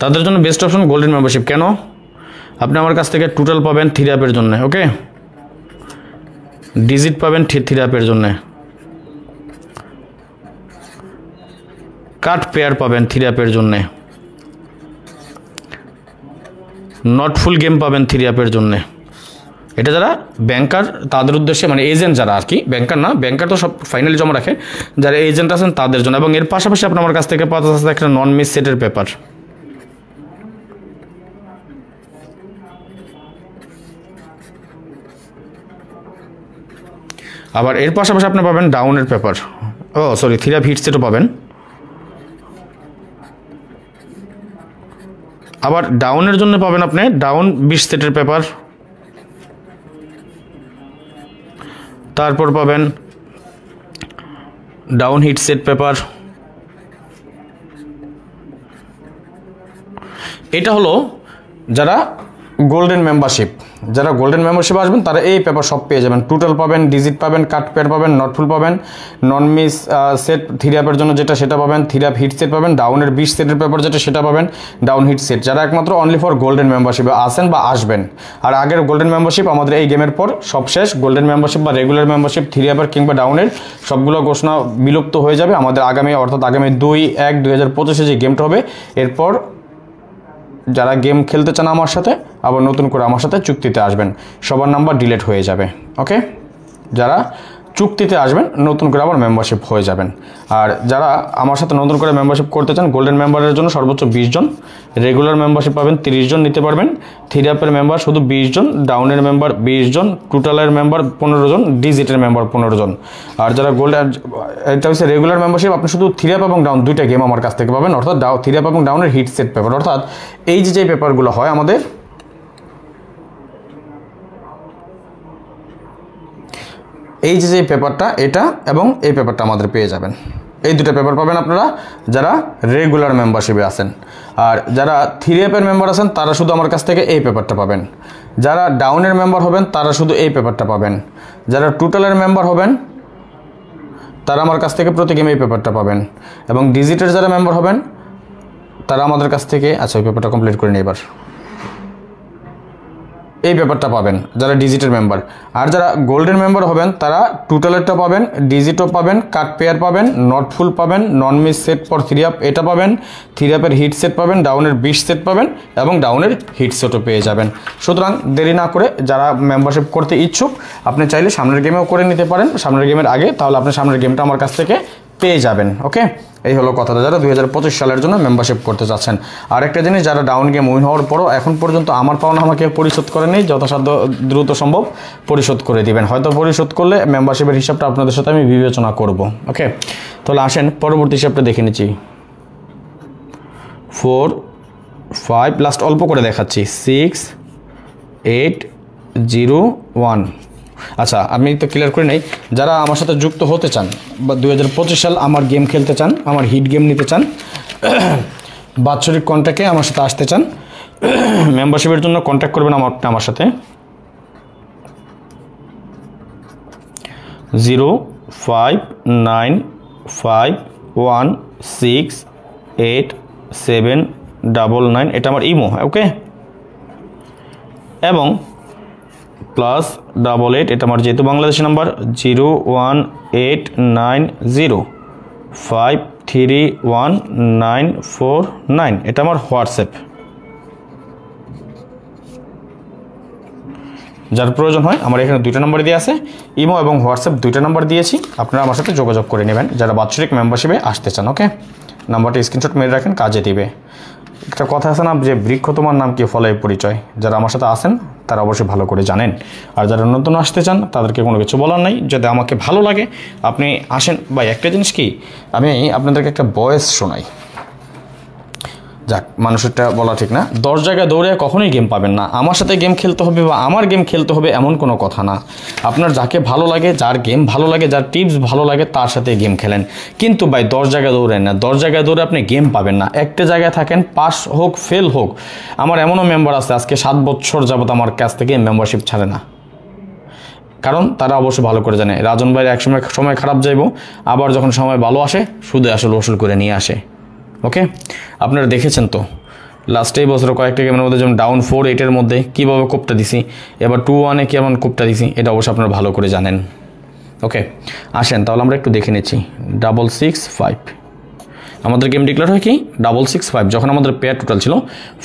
তাদের জন্য বেস্ট অপশন গোল্ডেন মেম্বারশিপ। কেন? আপনি আমার কাছ থেকে টোটাল পাবেন 3 অ্যাপের জন্য। ওকে, ডিজিট পাবেন 3 অ্যাপের জন্য, কাট পেয়ার পাবেন 3 অ্যাপের জন্য, নট ফুল গেম পাবেন 3 অ্যাপের জন্য। এটা যারা ব্যাংকার তাদের উদ্দেশ্যে, মানে এজেন্ট যারা আর কি, ব্যাংকার না, ব্যাংকার তো সব ফাইনালি জমা রাখে, যারা এজেন্ট আছেন তাদের জন্য। এবং এর পাশাপাশি আপনি আমার কাছ থেকে পাচ্ছেন একটা নন মিস সেটের পেপার। আবার এর পাশাপাশি আপনি পাবেন ডাউনের পেপার, 3 অ্যাপ হিট সেটও পাবেন। আবার ডাউনের জন্য পাবেন আপনি ডাউন 20 সেটের পেপার, তারপর পাবেন ডাউন হিট সেট পেপার। এটা হলো যারা গোল্ডেন মেম্বারশিপ, আসবেন তারা এই পেপার সব পেয়ে যাবেন। টোটাল পাবেন, ডিজিট পাবেন, কাট পেয়ার পাবেন, নট ফুল পাবেন, নন মিস সেট 3 অ্যাপের জন্য যেটা সেটা পাবেন, 3 অ্যাপ হিট সেট পাবেন, ডাউনের 20 সেটের পেপার যেটা সেটা পাবেন, ডাউন হিট সেট। যারা একমাত্র অনলি ফর গোল্ডেন মেম্বারশিপে আসেন বা আসবেন। আর আগের গোল্ডেন মেম্বারশিপ আমাদের এই গেমের পর সব শেষ। গোল্ডেন মেম্বারশিপ বা রেগুলার মেম্বারশিপ 3 অ্যাপের কিংবা ডাউনের সবগুলো ঘোষণা বিলুপ্ত হয়ে যাবে আমাদের আগামী 2/1/2025 যে গেমটা হবে। এরপর যারা গেম খেলতে চান আমার সাথে, আবার নতুন করে আমার সাথে চুক্তিতে আসবেন, সবার নাম্বার ডিলিট হয়ে যাবে। ওকে, যারা চুক্তিতে আসবেন, নতুন করে আবার মেম্বারশিপ হয়ে যাবেন। আর যারা আমার সাথে নতুন করে মেম্বারশিপ করতে চান, গোল্ডেন মেম্বারের জন্য সর্বোচ্চ 20 জন, রেগুলার মেম্বারশিপ পাবেন 30 জন নিতে পারবেন, 3 মেম্বার শুধু 20 জন, ডাউনের মেম্বার 20 জন, টোটালের মেম্বার 15 জন, ডিজিটের মেম্বার 15 জন। আর যারা গোল্ডেন, এটা হচ্ছে রেগুলার মেম্বারশিপ, আপনি শুধু 3 এবং ডাউন 2টা গেম আমার কাছ থেকে পাবেন, অর্থাৎ 3 এবং ডাউনের হিট সেট পেপার, অর্থাৎ এই যে পেপারগুলো হয় আমাদের, এই যে পেপারটা, এটা এবং এই পেপারটা আমাদের পেয়ে যাবেন। এই দুটো পেপার পাবেন আপনারা যারা রেগুলার মেম্বারশিপে আছেন। আর যারা 3 মেম্বার আছেন তারা শুধু আমার কাছ থেকে এই পেপারটা পাবেন। যারা ডাউনের মেম্বার হবেন তারা শুধু এই পেপারটা পাবেন। যারা টোটালের মেম্বার হবেন তারা আমার কাছ থেকে প্রতি গেমে এই পেপারটা পাবেন। এবং ডিজিটের যারা মেম্বার হবেন তারা আমাদের কাছ থেকে, আচ্ছা ওই পেপারটা কমপ্লিট করে নিই এবার, এই পেপারটা পাবেন যারা ডিজিটের মেম্বার। আর যারা গোল্ডেন মেম্বার হবেন তারা টোটালেরটা পাবেন, ডিজিটও পাবেন, কাট পেয়ার পাবেন, নট ফুল পাবেন, নন মিস সেট ফর 3 এটা পাবেন, 3 হিট সেট পাবেন, ডাউনের 20 সেট পাবেন এবং ডাউনের হিট সেটও পেয়ে যাবেন। সুতরাং দেরি না করে যারা মেম্বারশিপ করতে ইচ্ছুক আপনি চাইলে সামনের গেমেও করে নিতে পারেন, সামনের গেমের আগে, তাহলে আপনি সামনের গেমটা আমার কাছ থেকে পেয়ে যাবেন। ওকে, এই হলো কথাটা যারা 2025 সালের জন্য মেম্বারশিপ করতে চাচ্ছেন। আর একটা জিনিস, যারা ডাউন গেম উইন হওয়ার পরও এখন পর্যন্ত আমার পাওনা আমাকে পরিশোধ করেনি, যথাসাধ্য দ্রুত সম্ভব পরিশোধ করে দিবেন। হয়তো পরিশোধ করলে মেম্বারশিপের হিসাবটা আপনাদের সাথে আমি বিবেচনা করব। ওকে, তাহলে আসেন পরবর্তী হিসাবটা দেখে নিচ্ছি। 4, 5, লাস্ট অল্প করে দেখাচ্ছি, 6, 8, 0, 1। আচ্ছা, আমি তো ক্লিয়ার করে নেই, যারা আমার সাথে যুক্ত হতে চান বা 2025 সাল আমার গেম খেলতে চান, আমার হিট গেম নিতে চান, বাৎসরিক কন্ট্যাক্টে আমার সাথে আসতে চান, মেম্বারশিপের জন্য কন্ট্যাক্ট করবেন আমার সাথে 0595168799, এটা আমার ইমো। ওকে, এবং +88, এটা আমার যেহেতু বাংলাদেশি নাম্বার, 01890531949, এটা আমার হোয়াটসঅ্যাপ। যার প্রয়োজন হয় আমার এখানে 2টা নাম্বার দিয়ে আছে, ইমো এবং হোয়াটসঅ্যাপ 2টা নাম্বার দিয়েছি, আপনারা আমার সাথে যোগাযোগ করে নেবেন যারা বাৎসরিক মেম্বারশিপে আসতে চান। ওকে, নাম্বারটা স্ক্রিনশট মেরে রাখেন, কাজে দিবে। একটা কথা আছে না যে বৃক্ষ তোমার নাম কি, ফলে পরিচয়। যারা আমার সাথে আসেন তারা অবশ্যই ভালো করে জানেন। আর যারা নতুন আসতে চান তাদেরকে কোনো কিছু বলার নাই, যদি আমাকে ভালো লাগে আপনি আসেন। ভাই একটা জিনিস কি, আমি আপনাদেরকে একটা ভয়েস শোনাই, যাক মানুষেরটা বলা ঠিক না, 10 জায়গায় দৌড়ে কখনোই গেম পাবেন না। আমার সাথে গেম খেলতে হবে বা আমার গেম খেলতে হবে এমন কোনো কথা না। আপনার যাকে ভালো লাগে, যার গেম ভালো লাগে, যার টিপস ভালো লাগে তার সাথে গেম খেলেন। কিন্তু ভাই 10 জায়গায় দৌড়েন না, 10 জায়গায় দৌড়ে আপনি গেম পাবেন না। একটা জায়গায় থাকেন, পাস হোক ফেল হোক। আমার এমনও মেম্বার আছে আজকে 7 বছর যাবত আমার কাছ থেকে মেম্বারশিপ ছাড়ে না, কারণ তারা অবশ্যই ভালো করে জানে রাজন ভাইয়ের একসময় সময় খারাপ যাইব, আবার যখন সময় ভালো আসে সুদে আসলে ওসুল করে নিয়ে আসে। ওকে, আপনারা দেখেছেন তো লাস্ট এই বছর কয়েকটা গেমের মধ্যে যেমন ডাউন 4-8 মধ্যে কীভাবে কোপটা দিছি, এবার 2-1 কেমন কোপটা দিছি, এটা অবশ্যই আপনারা ভালো করে জানেন। ওকে, আসেন তাহলে আমরা একটু দেখে নিচ্ছি। 665 আমাদের গেম ডিক্লেয়ার হয় কি 665, যখন আমাদের পেয়ার টোটাল ছিল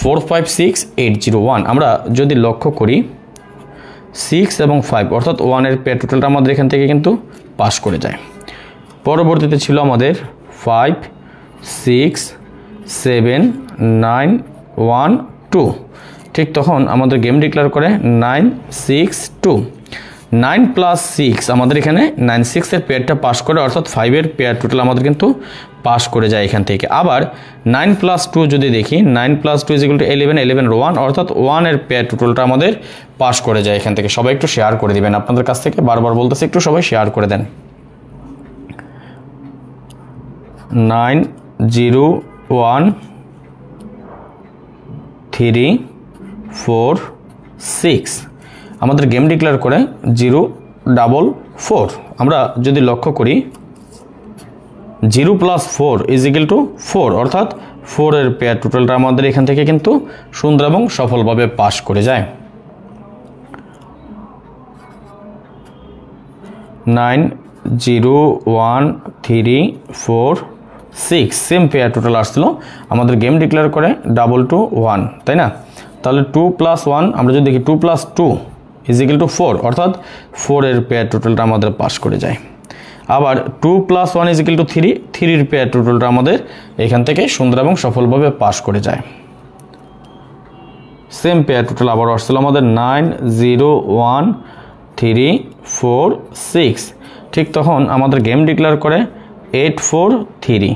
456801। আমরা যদি লক্ষ্য করি 6 এবং 5 অর্থাৎ 1-এর পেয়ার টোটালটা আমাদের এখান থেকে কিন্তু পাস করে যায়। পরবর্তীতে ছিল আমাদের 5, 6, 7, 9, 1, 2। ঠিক তখন আমাদের গেম ডিক্লেয়ার করে 9, 6, 2। 9 + 6 আমাদের এখানে 9, 6-এর পেয়ারটা পাস করে, অর্থাৎ 5-এর পেয়ার টোটাল আমাদের কিন্তু পাস করে যায় এখান থেকে। আবার 9 + 2 যদি দেখি, 9 + 2 = 11, 11 1, অর্থাৎ 1-এর পেয়ার টোটালটা আমাদের পাস করে যায় এখান থেকে। সবাই একটু শেয়ার করে দিবেন, আপনাদের কাছ থেকে বারবার বলতেছি একটু সবাই শেয়ার করে দেন। 9, 0, 1, 3, 4, 6 আমাদের গেম ডিক্লেয়ার করে 0, 4, 4। আমরা যদি লক্ষ্য করি 0 + 4 = 4, অর্থাৎ 4-এর পেয়ার টোটালটা আমাদের এখান থেকে কিন্তু সুন্দর এবং সফলভাবে পাস করে যায়। 9, 0, 1, 3, 4, 6 সেম পেয়ার টোটাল আসছিল, আমাদের গেম ডিক্লেয়ার করে 2, 2, 1, তাই না? তাহলে 2 + 1 আমরা যদি দেখি 2 + 2 ইজ ইকুয়াল টু 4, অর্থাৎ 4 এর পেয়ার টোটালটা আমাদের পাস করে যায়। আবার 2 + 1 ইজ ইকুয়াল টু 3, 3 এর পেয়ার টোটালটা আমাদের এখান থেকে সুন্দর এবং সফলভাবে পাস করে যায়। সেম পেয়ার টোটাল আবার আসছিল আমাদের 9 0 1 3 4 6, ঠিক তখন আমাদের গেম ডিক্লেয়ার করে 8 4 3।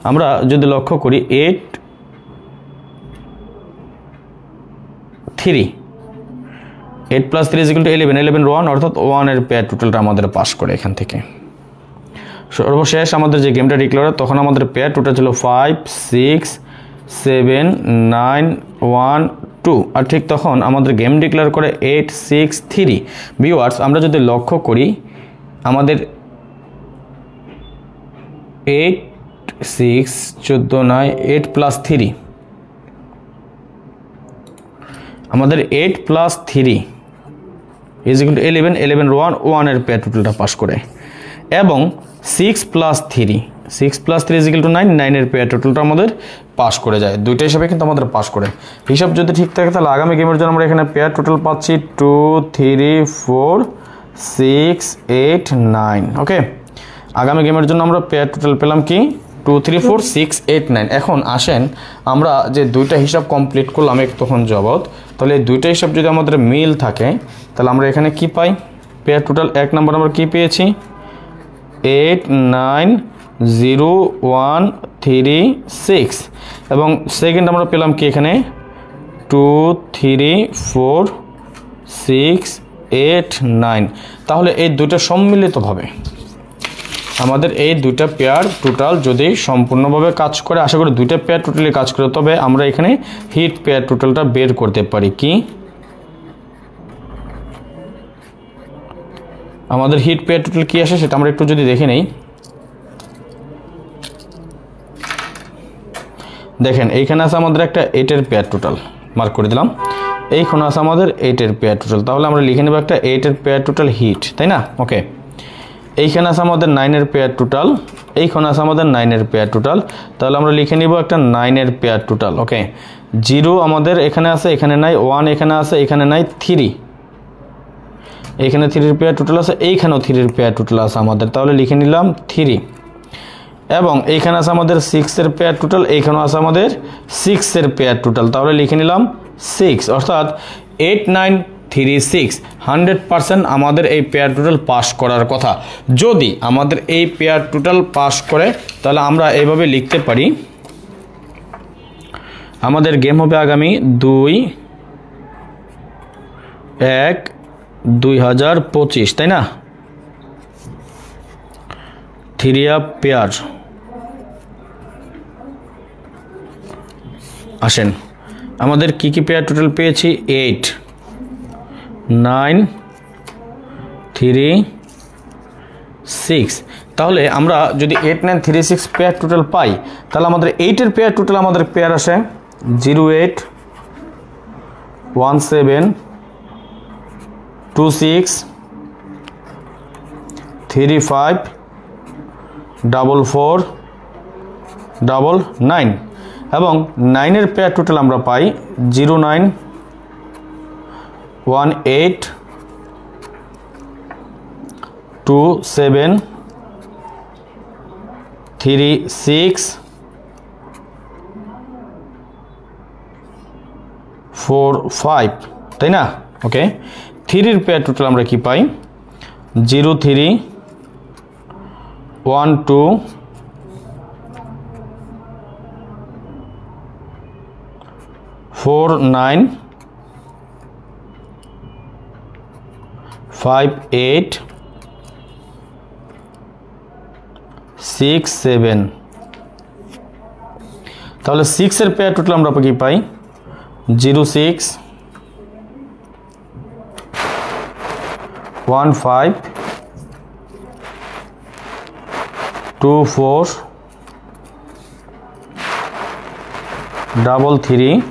আমরা যদি লক্ষ্য করি 8 3 8 + 3 = 11, 11 1, অর্থাৎ 1 এর পেয়ার টোটালটা আমাদের পাস করে এখান থেকে। সর্বশেষ আমাদের যে গেমটা ডিক্লেয়ার তখন আমাদের পেয়ার টোটাল ছিল 5 6 7 9 1 2, আর ঠিক তখন আমাদের গেম ডিক্লেয়ার করে 8 6 3। ভিউয়ার্স, আমরা যদি লক্ষ্য করি আমাদের 8 6 14 9 8 + 3, আমাদের 8 + 3 = 11, 11 1, 1 এর পেয়ার টোটালটা পাস করে। এবং 6 + 3 = 9, 9 এর পেয়ার টোটালটা আমাদের পাস করে যায়। দুইটা হিসাবে কিন্তু আমাদের পাস করে। হিসাব যদি ঠিক থাকে তাহলে আগামী গেমের জন্য আমরা এখানে পেয়ার টোটাল পাচ্ছি 2 3 4 6 8 9। ওকে, আগামী গেমের জন্য আমরা পেয়ার টোটাল পেলাম কি 2 3 4 6 8 9। এখন আসেন আমরা যে দুইটা হিসাব কমপ্লিট করলাম তখন জগৎ, তাহলে এই দুইটা হিসাব যদি আমাদের মিল থাকে তাহলে আমরা এখানে কি পাই? পেয়ার টোটাল 1 নম্বর আমরা কি পেয়েছি 8 9 0 1 3 6, এবং সেকেন্ড আমরা পেলাম কি এখানে 2 3 4 6 8 9। তাহলে এই দুইটা সম্মিলিতভাবে আমাদের এই দুইটা পেয়ার টোটাল যদি সম্পূর্ণভাবে কাজ করে, আশা করি দুইটা পেয়ার টোটালি কাজ করে, তবে আমরা এখানে হিট পেয়ার টোটালটা বের করতে পারি। কি আমাদের হিট পেয়ার টোটাল কি আসে সেটা আমরা একটু যদি দেখে নেই। দেখেন এইখানে আছে আমাদের একটা 8 এর পেয়ার টোটাল, মার্ক করে দিলাম। এইখানে আছে আমাদের 8 এর পেয়ার টোটাল, তাহলে আমরা লিখে নেব একটা 8 এর পেয়ার টোটাল হিট, তাই না? ওকে, এইখানে আছে আমাদের 9 এর পেয়ার টোটাল, এইখানে আছে আমাদের 9 এর পেয়ার টোটাল, তাহলে আমরা লিখে নিব একটা 9 এর পেয়ার টোটাল। ওকে, 0 আমাদের এখানে আছে, এখানে নাই, 1 এখানে আছে, এখানে নাই, 3 এখানে 3 এর পেয়ার টোটাল আছে, এইখানেও 3 এর পেয়ার টোটাল আছে আমাদের, তাহলে লিখে নিলাম 3। এবং এইখানে আছে আমাদের 6 এর পেয়ার টোটাল, এইখানেও আছে আমাদের 6 এর পেয়ার টোটাল, তাহলে লিখে নিলাম 6, অর্থাৎ 8 9 3 6 100% আমাদের এই পেয়ার টোটাল পাস করার কথা। যদি আমাদের এই পেয়ার টোটাল পাস করে তাহলে আমরা এইভাবে লিখতে পারি, আমাদের গেম হবে আগামী 2-1-2025, তাই না? 3 পেয়ার। আসেন আমাদের কি কি পেয়ার টোটাল পেয়েছি 8 9 3 6। তাহলে আমরা যদি 8 9 3 6 পেয়ার টোটাল পাই তাহলে আমাদের 8 এর পেয়ার টোটাল আমাদের পেয়ার আসে 08 17 26 35 44 99, এবং 9 এর পেয়ার টোটাল আমরা পাই 09 18 27 36 45, তাই না? ওকে, 3 এর পেয়ার টোটাল আমরা কি পাই 03 12 49 58 67। তাহলে 6 এর পেয়ার টোটাল আমরা কি পাই 06 15 24 33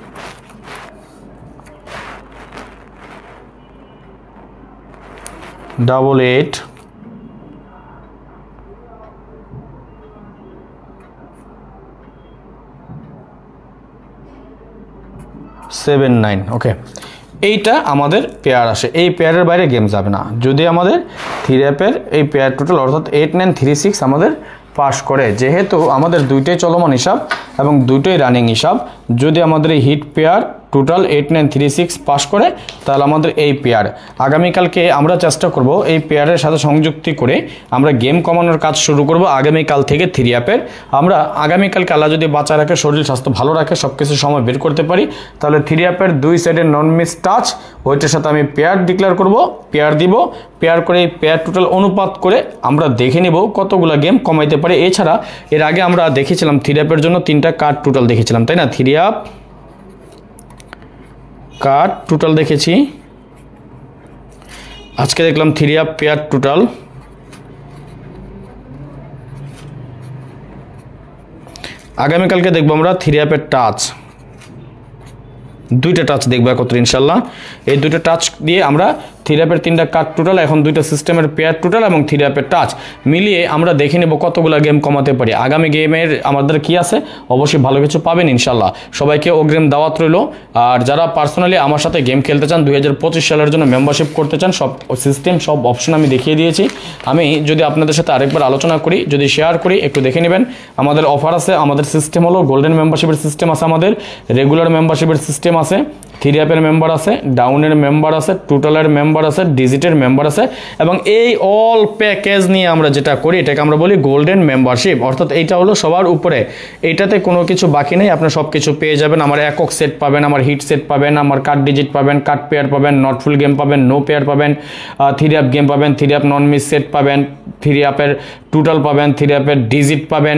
88 79। ওকে, এইটা আমাদের পেয়ার আসে, এই পেয়ারের বাইরে গেম যাবে না। যদি আমাদের 3 অ্যাপের এই পেয়ার টোটাল অর্থাৎ 8936 আমাদের পাস করে, যেহেতু আমাদের দুইটাই চলমান হিসাব এবং দুইটাই রানিং হিসাব, যদি আমাদের এই হিট পেয়ার টোটাল 8936 পাস করে তাহলে আমাদের এই পেয়ার আগামীকালকে আমরা চেষ্টা করব এই পেয়ারের সাথে সংযুক্তি করে আমরা গেম কমানোর কাজ শুরু করব আগামীকাল থেকে 3 অ্যাপের। আমরা আগামীকালকে আল্লাহ যদি বাঁচায় রাখে, শরীর স্বাস্থ্য ভালো রাখে, সব কিছু সময় বের করতে পারি, তাহলে 3 অ্যাপের 2 সাইডের নন মিস টাচ ওইটার সাথে আমি পেয়ার ডিক্লেয়ার করব, পেয়ার দিব, পেয়ার করে এই পেয়ার টোটাল অনুপাত করে আমরা দেখে নেব কতগুলো গেম কমাইতে পারে। এছাড়া এর আগে আমরা দেখেছিলাম 3 অ্যাপের জন্য 3টা কার্ড টোটাল দেখেছিলাম, তাই না? 3 অ্যাপ কার্ড টোটাল দেখেছি, আজকে দেখলাম 3 অ্যাপ পেয়ার টোটাল। আগামীকালকে দেখবো আমরা 3 অ্যাপের টাচ, 2টা টাচ দেখবো একত্রে ইনশাল্লাহ। এই 2টা টাচ দিয়ে আমরা 3 অ্যাপের 3টা কার্ড টোটাল, এখন 2টা সিস্টেমের পেয়ার টোটাল এবং 3 অ্যাপের টাচ মিলিয়ে আমরা দেখে নেব কতগুলো গেম কমাতে পারি। আগামী গেমের আমাদের কি আছে, অবশ্যই ভালো কিছু পাবেন ইনশাল্লাহ। সবাইকে অগ্রিম দাওয়াত রইল। আর যারা পার্সোনালি আমার সাথে গেম খেলতে চান, 2025 সালের জন্য মেম্বারশিপ করতে চান, সব সিস্টেম সব অপশন আমি দেখিয়ে দিয়েছি। আমি যদি আপনাদের সাথে আরেকবার আলোচনা করি, যদি শেয়ার করি, একটু দেখে নেবেন। আমাদের অফার আছে, আমাদের সিস্টেম হলো গোল্ডেন মেম্বারশিপের সিস্টেম আছে, আমাদের রেগুলার মেম্বারশিপের সিস্টেম আছে, 3 অ্যাপের মেম্বার আছে, ডাউনের মেম্বার আছে, টোটালের মেম্বার আছে, ডিজিটের মেম্বার আছে, এবং এই অল প্যাকেজ নিয়ে আমরা যেটা করি এটাকে আমরা বলি গোল্ডেন মেম্বারশিপ। অর্থাৎ এইটা হলো সবার উপরে, এইটাতে কোনো কিছু বাকি নেই, আপনি সব কিছু পেয়ে যাবেন। আমার একক সেট পাবেন, আমার হিট সেট পাবেন, আমার কার্ড ডিজিট পাবেন, কার্ড পেয়ার পাবেন, নট ফুল গেম পাবেন, নো পেয়ার পাবেন, 3 অ্যাপ গেম পাবেন, 3 অ্যাপ নন মিস সেট পাবেন, 3 অ্যাপের টোটাল পাবেন, 3 অ্যাপের ডিজিট পাবেন,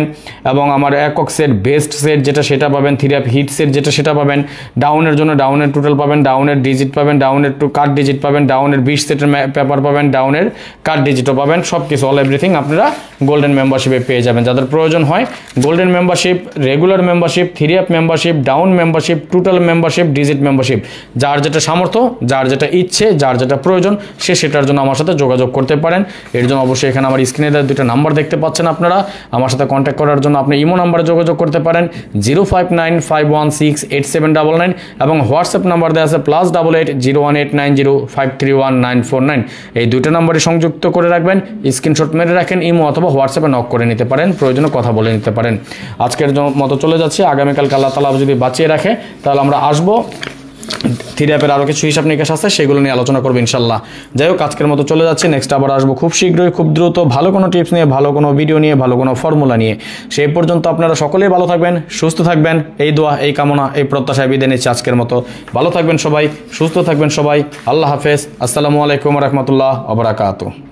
এবং আমার একক সেট বেস্ট সেট যেটা সেটা পাবেন, 3 অ্যাপ হিট সেট যেটা সেটা পাবেন, ডাউনের জন্য ডাউনের টোটাল পাবেন, ডাউনের ডিজিট পাবেন, ডাউনের কার্ড ডিজিট পাবেন, ডাউনের 20 সেটের পেপার পাবেন, ডাউনের কার্ড ডিজিটও পাবেন, সব কিছু অল এভরিথিং আপনারা গোল্ডেন মেম্বারশিপে পেয়ে যাবেন। যাদের প্রয়োজন হয় golden membership, regular membership, 3 app membership, down membership, total membership, digit membership, যার যেটা সামর্থ্য, যার যেটা ইচ্ছে, যার যেটা প্রয়োজন, সে সেটার জন্য আমার সাথে যোগাযোগ করতে পারেন। এর জন্য অবশ্যই এখানে আমার স্ক্রিনে 2টা নাম্বার দেখতে পাচ্ছেন আপনারা। আমার সাথে কন্ট্যাক্ট করার জন্য আপনি ইমো নাম্বারে যোগাযোগ করতে পারেন 0595168799, এবং হোয়াটসঅ্যাপ নাম্বার দেওয়া আছে +88 01890531949। এই 2টা নাম্বারে সংযুক্ত করে রাখবেন, স্ক্রিনশট মেরে রাখেন, ইমো অথবা হোয়াটসঅ্যাপে নক করে নিতে পারেন, প্রয়োজনে কথা বলে নিতে পারেন। আজকের মতো চলে যাচ্ছে, আগামীকালকে আল্লাহ তাআলা যদি বাঁচিয়ে রাখে তাহলে আমরা আসবো 3 অ্যাপের আরও কিছু হিসাব নিকাশ আছে, সেগুলো নিয়ে আলোচনা করবো ইনশাল্লাহ। যাই হোক, আজকের মতো চলে যাচ্ছে, নেক্সট আবার আসবো খুব শীঘ্রই, খুব দ্রুত, ভালো কোনো টিপস নিয়ে, ভালো কোনো ভিডিও নিয়ে, ভালো কোনো ফর্মুলা নিয়ে। সেই পর্যন্ত আপনারা সকলেই ভালো থাকবেন, সুস্থ থাকবেন, এই দোয়া, এই কামনা, এই প্রত্যাশায় বিদায় নিচ্ছি আজকের মতো। ভালো থাকবেন সবাই, সুস্থ থাকবেন সবাই, আল্লাহ হাফেজ, আসসালামু আলাইকুম রহমতুল্লাহ ওয়া বারাকাতুহু।